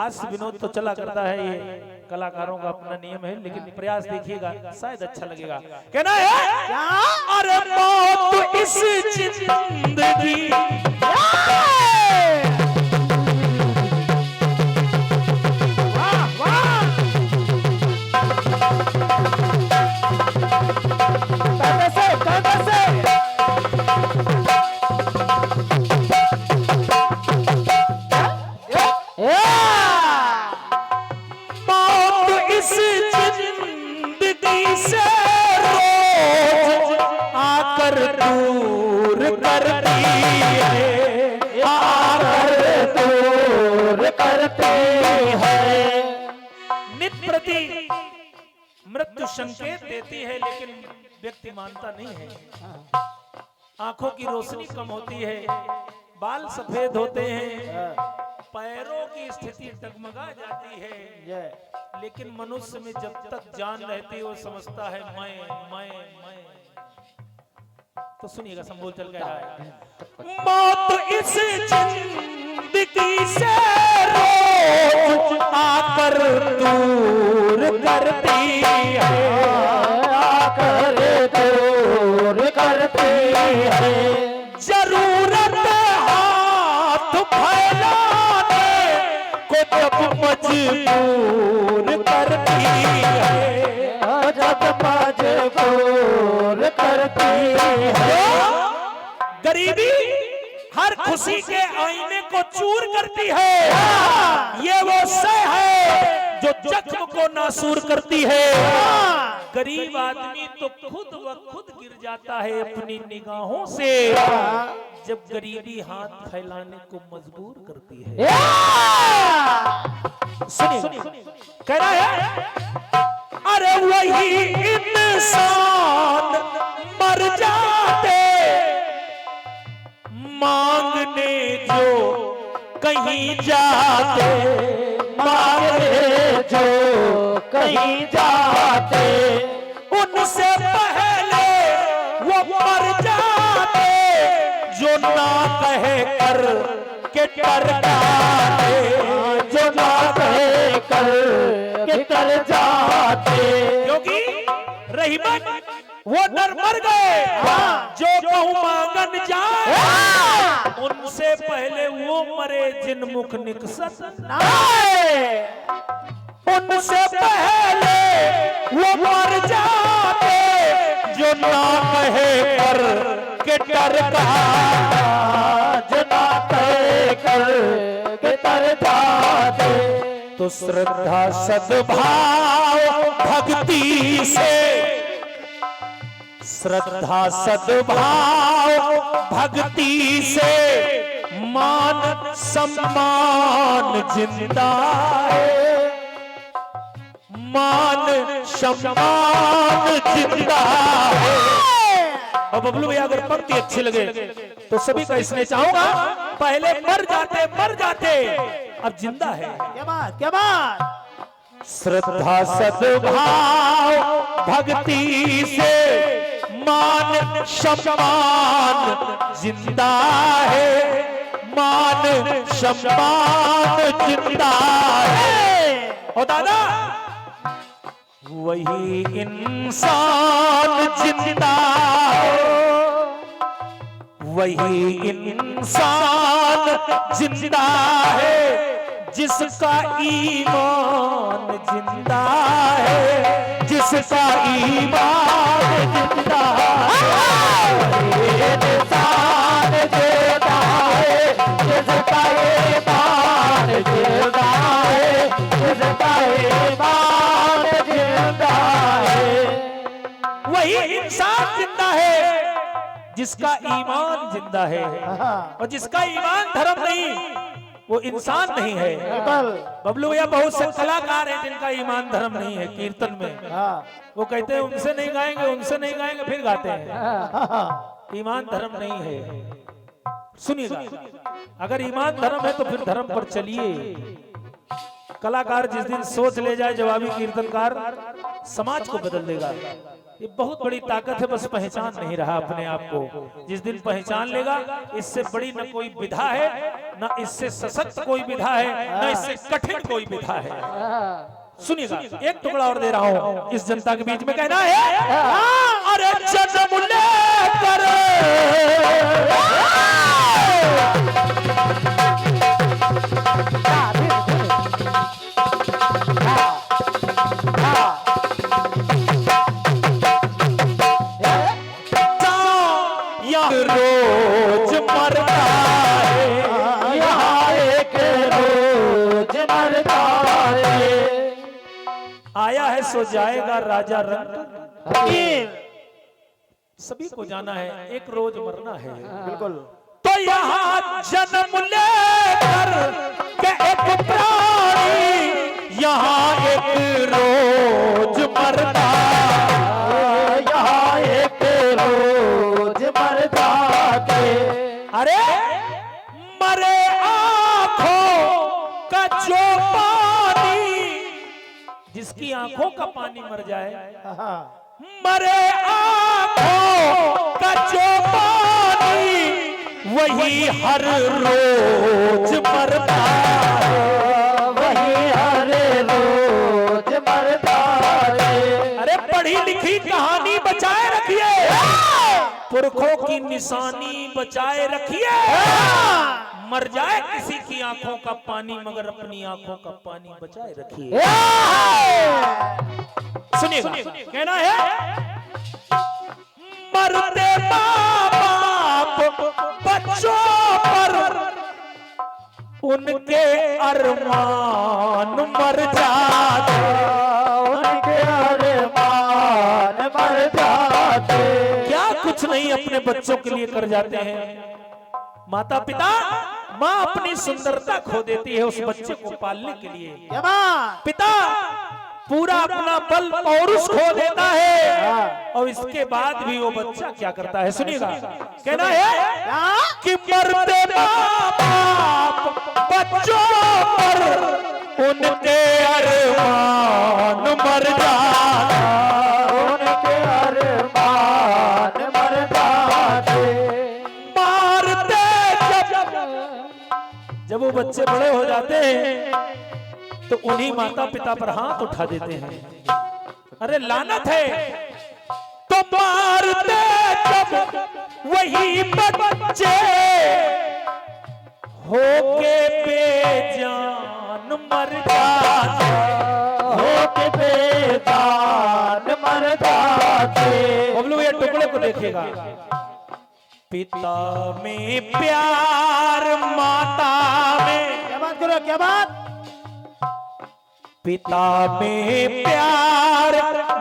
हास्य विनोद तो चला करता है, ये कलाकारों का अपना नियम है, लेकिन प्रयास देखिएगा शायद अच्छा लगेगा। कहना है क्या? अरे मौत इस जिंदगी वाह वाह, कहने से मौत इस जिंदगी से रोज आकर दूर करती है, आकर दूर करती है। नित प्रति मृत्यु संकेत देती है, लेकिन व्यक्ति मानता नहीं है। आंखों की रोशनी कम होती है, बाल सफेद होते हैं, पैरों की स्थिति डगमगा जाती है, लेकिन मनुष्य में जब तक जान रहती है वो समझता है मैं। तो सुनिएगा, संबोल चल कह रहा है मौत इस जिंदगी से रोज आकर दूर करती है, आकर दूर करती है। जरूरत हाथ फैलाने को जब मजबूर करती है, जब मजबूर करती है। गरीबी हर खुशी के आईने को चूर करती है, ये वो सह है जो जख्म को नासूर करती है। गरीब आदमी तो खुद व खुद गिर जाता है अपनी निगाहों से, जब गरीबी हाथ फैलाने को मजबूर करती है। सुनिए कह रहा है अरे वही इंसान मर जाते मांगने जो कहीं जाते, मांगने जो कहीं जाते, उनसे पहले वो मर जाते जो ना कहे कर के डर जाते, जो ना कहे कर के डर जाते। क्योंकि रहीमन वो डर मर गए, जो कहूं मांगन जाए उनसे पहले वो मरे जिन मुख निकसत नाए, उनसे पहले वो मर जाते जो ना कहे कर के डर का, जो ना कहे कर के डर जाते। तो श्रद्धा सद्भाव भक्ति से, श्रद्धा सद्भाव भक्ति से मान सम्मान जिंदा है, मान सम्मान जिंदा है। और बबलू भैया अगर पंक्ति अच्छी लगे तो सभी का इसमें चाहूंगा, पहले मर जाते अब जिंदा है। क्या बात, क्या बात। श्रद्धा सद्भाव भक्ति से मान सम्मान जिंदा है, मान सम्मान जिंदा है। और दादा वही इंसान जिंदा है, वही इंसान जिंदा है जिसका ईमान जिंदा है, जिसका ईमान जिंदा है। इंसान जिंदा है जिसका ईमान जिंदा है, जिसका ईमान जिंदा है। वही इंसान जिंदा है जिसका ईमान जिंदा है, और जिसका ईमान धर्म नहीं वो इंसान नहीं है। बबलू भैया बहुत से कलाकार हैं जिनका ईमान धर्म नहीं है। कीर्तन में वो कहते हैं उनसे नहीं गाएंगे, उनसे नहीं गाएंगे, फिर गाते हैं। ईमान धर्म नहीं है। सुनिएगा, अगर ईमान धर्म है तो फिर धर्म पर चलिए। कलाकार जिस दिन सोच ले जाए जवाबी कीर्तनकार समाज को बदल देगा। ये बहुत बड़ी ताकत है, बस पहचान नहीं रहा अपने आप को। जिस दिन पहचान लेगा, इससे बड़ी न कोई विधा है, न इससे सशक्त कोई विधा है, न इससे कठिन कोई विधा है। सुनिएगा, एक टुकड़ा और दे रहा हूं इस जनता के बीच में। कहना है अरे जन्म लेकर रोज मरता है, यहाँ एक रोज मरता है। आया है सो जाएगा राजा रंग, सभी को जाना है, एक रोज मरना है। बिल्कुल। तो यहाँ जन्म लेकर के एक प्राणी यहाँ एक रोज मरता है, यहाँ एक रोज मरता है। अरे मरे आंखों का जो पानी, जिसकी आंखों का पानी मर जाए, मरे आंखों का जो पानी वही हर रोज मरता है, वही हर रोज मरता है। अरे पढ़ी लिखी कहानी बचाए रखिए, पुरखों की निशानी बचाए रखिए। मर जाए किसी की आंखों का पानी, मगर अपनी आंखों का पानी बचाए रखिए। सुनिएगा, कहना है मरते माँ बाप बच्चों पर उनके अरमान मर जाते, उनके अरमान मर जाते। क्या कुछ नहीं अपने बच्चों के लिए कर जाते हैं। माता पिता, माँ अपनी सुंदरता खो देती है उस बच्चे को पालने के लिए। पिता पूरा अपना बल पौरुष खो देता है, और इसके बाद भी वो बच्चा क्या करता है। सुनिएगा, कहना है कि मरते बाप बच्चों पर उनके अरमान मर जाते, उनके अरमान मर जाते। मारते जब वो बच्चे बड़े हो जाते हैं तो उन्हीं माता पिता पर हाथ उठा देते हैं। अरे लानत है, तो मारते जब वही बच्चे होके बेजान मर जाते, होके बेजान मर जाते। हम लोग ये टुकड़े को देखिएगा। पिता में प्यार, माता में, क्या बात करो, क्या बात। पिता में प्यार,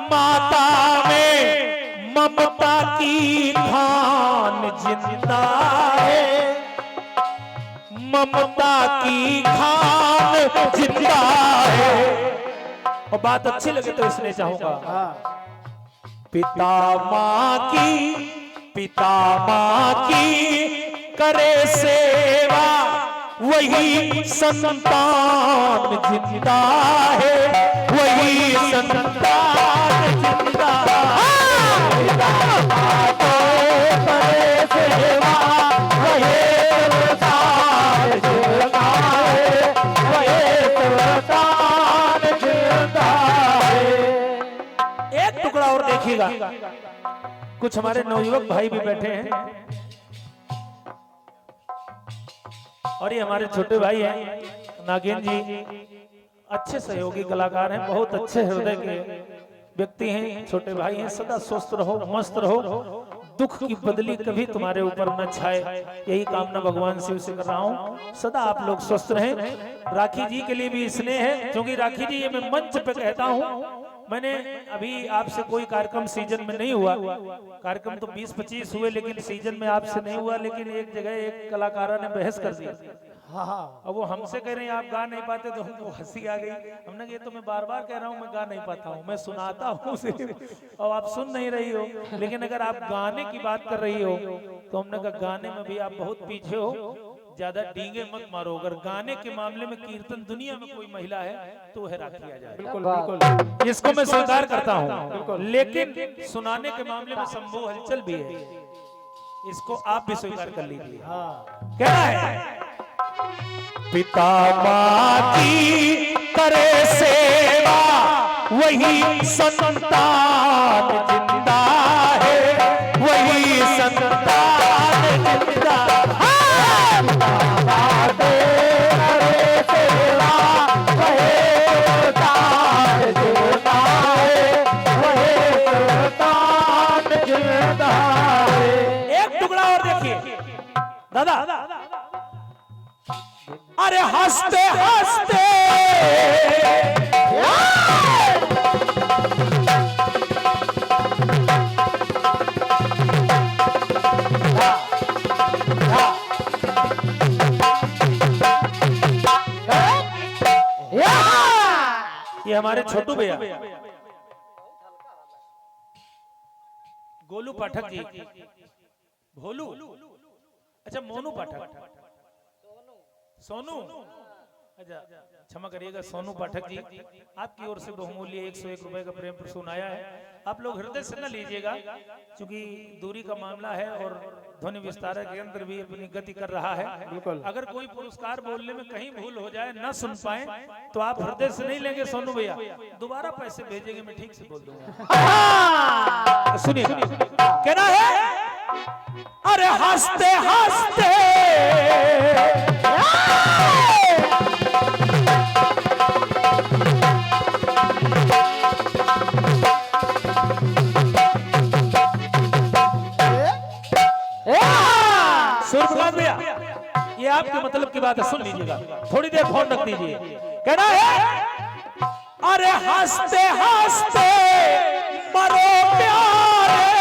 माता में ममता की खान जिंदा है, ममता की खान जिंदा है। और बात अच्छी लगे तो इसलिए चाहूंगा, पिता माँ की करे सेवा, वही संतान जिंदा है, वही संतान जिंदा है। करे सेवा, वही संतान जिंदा है, वही संतान जिंदा है। एक टुकड़ा और देखिएगा, कुछ हमारे नवयुवक भाई भी बैठे हैं, और ये हमारे छोटे भाई हैं नागेन जी, अच्छे सहयोगी कलाकार हैं, बहुत अच्छे हृदय के व्यक्ति हैं, छोटे भाई हैं। सदा स्वस्थ रहो, मस्त रहो, दुख की बदली कभी तुम्हारे ऊपर न छाए, यही कामना भगवान शिव से कर रहा हूँ। सदा आप लोग स्वस्थ रहें। राखी जी के लिए भी स्नेह है, क्योंकि राखी जी ये मैं मंच पे कहता हूँ, मैंने अभी आपसे कोई कार्यक्रम सीजन में नहीं हुआ, कार्यक्रम तो 20-25 हुए, लेकिन सीजन में आपसे नहीं हुआ। लेकिन एक जगह एक कलाकारा ने बहस कर दी, अब वो हमसे कह रहे हैं आप गा नहीं पाते, तो हमको हंसी आ गई। हमने कहा ये तो मैं बार बार कह रहा हूँ, मैं गा नहीं पाता हूँ, मैं सुनाता हूँ और आप सुन नहीं रही हो। लेकिन अगर आप गाने की बात कर रही हो तो हमने कहा गाने में भी आप बहुत पीछे हो, ज्यादा डींगे मत मारो। अगर गाने के मामले में कीर्तन दुनिया में कोई महिला है तो वह राखी आजाद। बिल्कुल बिल्कुल इसको मैं स्वीकार करता हूँ, लेकिन सुनाने के मामले में शंभू हलचल भी है, इसको आप भी स्वीकार कर लीजिए। हाँ क्या है? पिता माँ की करे सेवा वही संतान जिंदा है, वही संतान जिंदा। हाँ! माँ के करे सेवा वही संतान जिंदा है, वही संतान जिंदा है। एक टुकड़ा और देखिए दादा। अरे हंसते हंसते ये हमारे छोटू भैया गोलू पाठक जी, भोलू, अच्छा मोनू पाठक, सोनू, अच्छा क्षमा करिएगा सोनू पाठक जी, आपकी ओर से बहुमूल्य 101 रुपए का प्रेम प्रसून आया है। आप लोग हृदय से न लीजिएगा, क्योंकि दूरी का मामला है और ध्वनि विस्तारक यंत्र भी अपनी गति कर रहा है। अगर कोई पुरस्कार बोलने में कहीं भूल हो जाए, न सुन पाए, तो आप हृदय से नहीं लेंगे सोनू भैया, दोबारा पैसे भेजेंगे, मैं ठीक से बोल दूंगा। सुनिए कहना है, अरे हंसते हंसते सूर्यप्रकाश भैया, ये आपके मतलब की बात है, सुन लीजिएगा, थोड़ी देर फोन रख दीजिए। कहना है, अरे हंसते हंसते मरो प्यारे,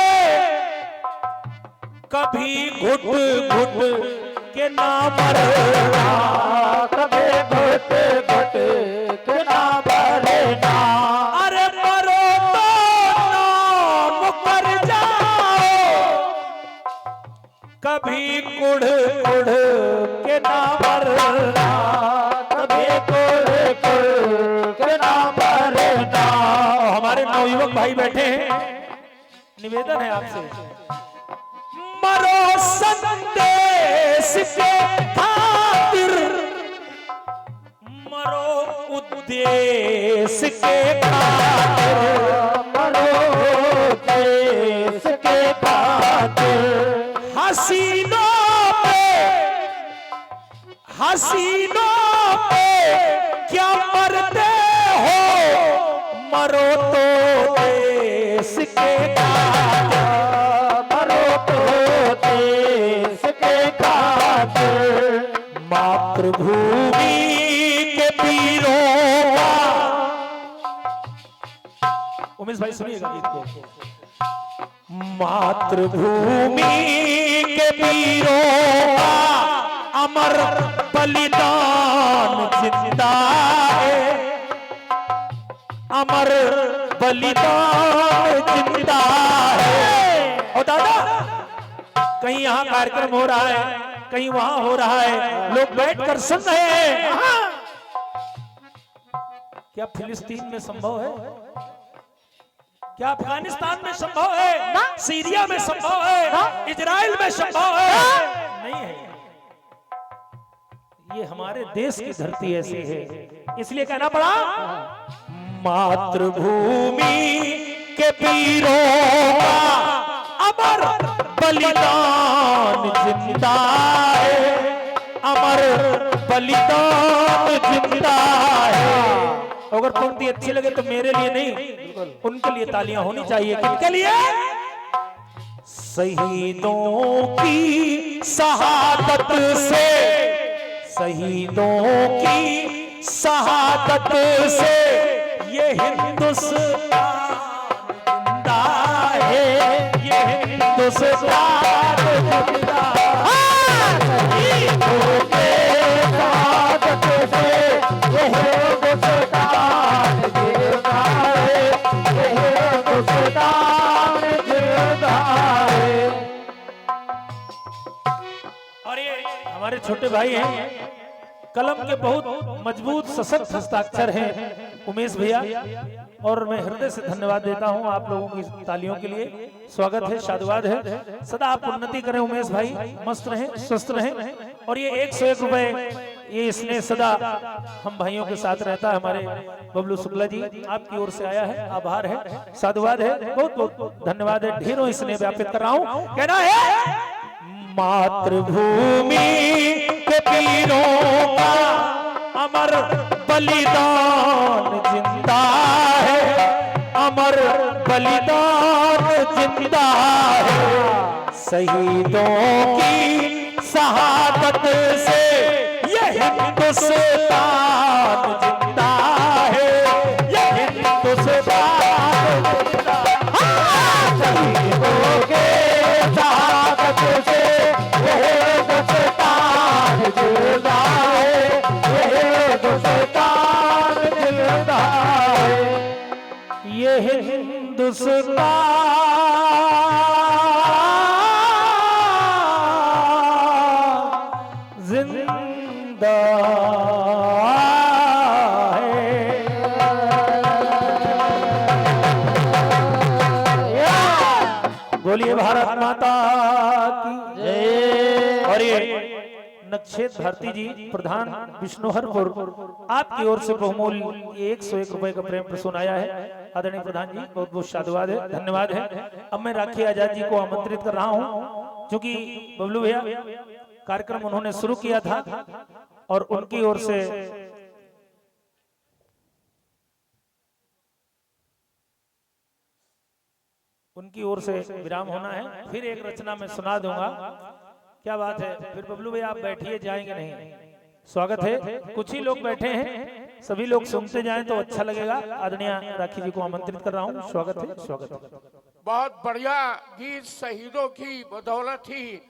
कभी घुट घुट के ना मरना, कभी घुट घुट के ना मरना। अरे मरो तो नाम कर जाओ, कभी कुढ़ कुढ़ के ना मरना, कभी कुढ़ कुढ़ के ना मरना। हमारे नवयुवक भाई बैठे हैं, निवेदन है आपसे, मरो संदेश के खातिर, मरो उद्देश्य के खातिर, मरो देश के खातिर। हसीनों पे क्या मरते हो, मरो तो देश के खातिर, मरो तो देश के खातिर। मातृभूमि के वीरों का, उमेश भाई सुनिएगा गीत को, मातृभूमि के वीरों का अमर बलिदान जिंदा है, अमर बलिदान जिंदा है। और दादा, कहीं यहाँ कार्यक्रम हो रहा है, कहीं वहां हो रहा है, लोग बैठकर सुन रहे हैं। क्या फिलिस्तीन में संभव है? क्या अफगानिस्तान में संभव है? सीरिया में संभव है? इजराइल में संभव है? नहीं है। ये हमारे देश की धरती ऐसी है, इसलिए कहना पड़ा, मातृभूमि के वीरों का अमर बलिदान जिंदा है, अमर बलिदान जिंदा है। अगर पंक्ति अच्छी लगे तो मेरे लिए नहीं, उनके लिए तालियां होनी चाहिए। किनके लिए? शहीदों की शहादत से, शहीदों की शहादत से ये हिंदुस्तान जिंदा है, ये हिंदुस्तान जिंदा है। शहीदों के शहादत से ये हिंदुस्तान जिंदा है, ये हिंदुस्तान जिंदा है। और ये हमारे छोटे भाई हैं, कलम के बहुत मजबूत सशक्त हस्ताक्षर हैं उमेश भैया, और मैं हृदय से धन्यवाद देता हूं आप लोगों की तालियों के लिए। स्वागत है, साधुवाद है, सदा आप उन्नति करें उमेश भाई, मस्त रहें, स्वस्थ रहें। और ये 101 रुपए ये स्नेह सदा हम भाइयों के साथ रहता है। हमारे बबलू शुक्ला जी आपकी ओर से आया है, आभार है, साधुवाद है, बहुत बहुत धन्यवाद है। ढेरों स्नेह व्यापित कर रहा हूं। कहना है मातृभूमि के वीरों का अमर बलिदान जिंदा है, अमर बलिदान जिंदा है। शहीदों की शहादत से ये हिंदुस्तान जिंदा है, ये हिंदुस्तान जिंदा है। शहीदों के शहादत से ये हिंदुस्तान जिंदा है, ये हिंदुस्तान जिंदा है, ये हिंदुस्तान जिंदा है। बोलिए भारत माता की जय। और ये नक्षेत भारती जी प्रधान विष्णुहरपुर आपकी ओर से बहुमूल्य 101 रुपए का प्रेम प्रसून आया है। आदरणीय प्रधान जी बहुत बहुत साधुवाद है, धन्यवाद है। अब मैं राखी आजाद जी को आमंत्रित कर रहा हूं, क्योंकि बबलू भैया कार्यक्रम उन्होंने शुरू किया था और उनकी ओर से विराम होना है। फिर एक रचना मैं सुना दूंगा, क्या बात है। फिर बबलू भैया आप बैठिए, जाएंगे नहीं, स्वागत है। कुछ ही लोग बैठे हैं, सभी लोग सुनते जाएं तो अच्छा लगेगा। आदरणीय राखी जी को आमंत्रित कर रहा हूं, स्वागत है, स्वागत है। बहुत बढ़िया गीत, शहीदों की बदौलत ही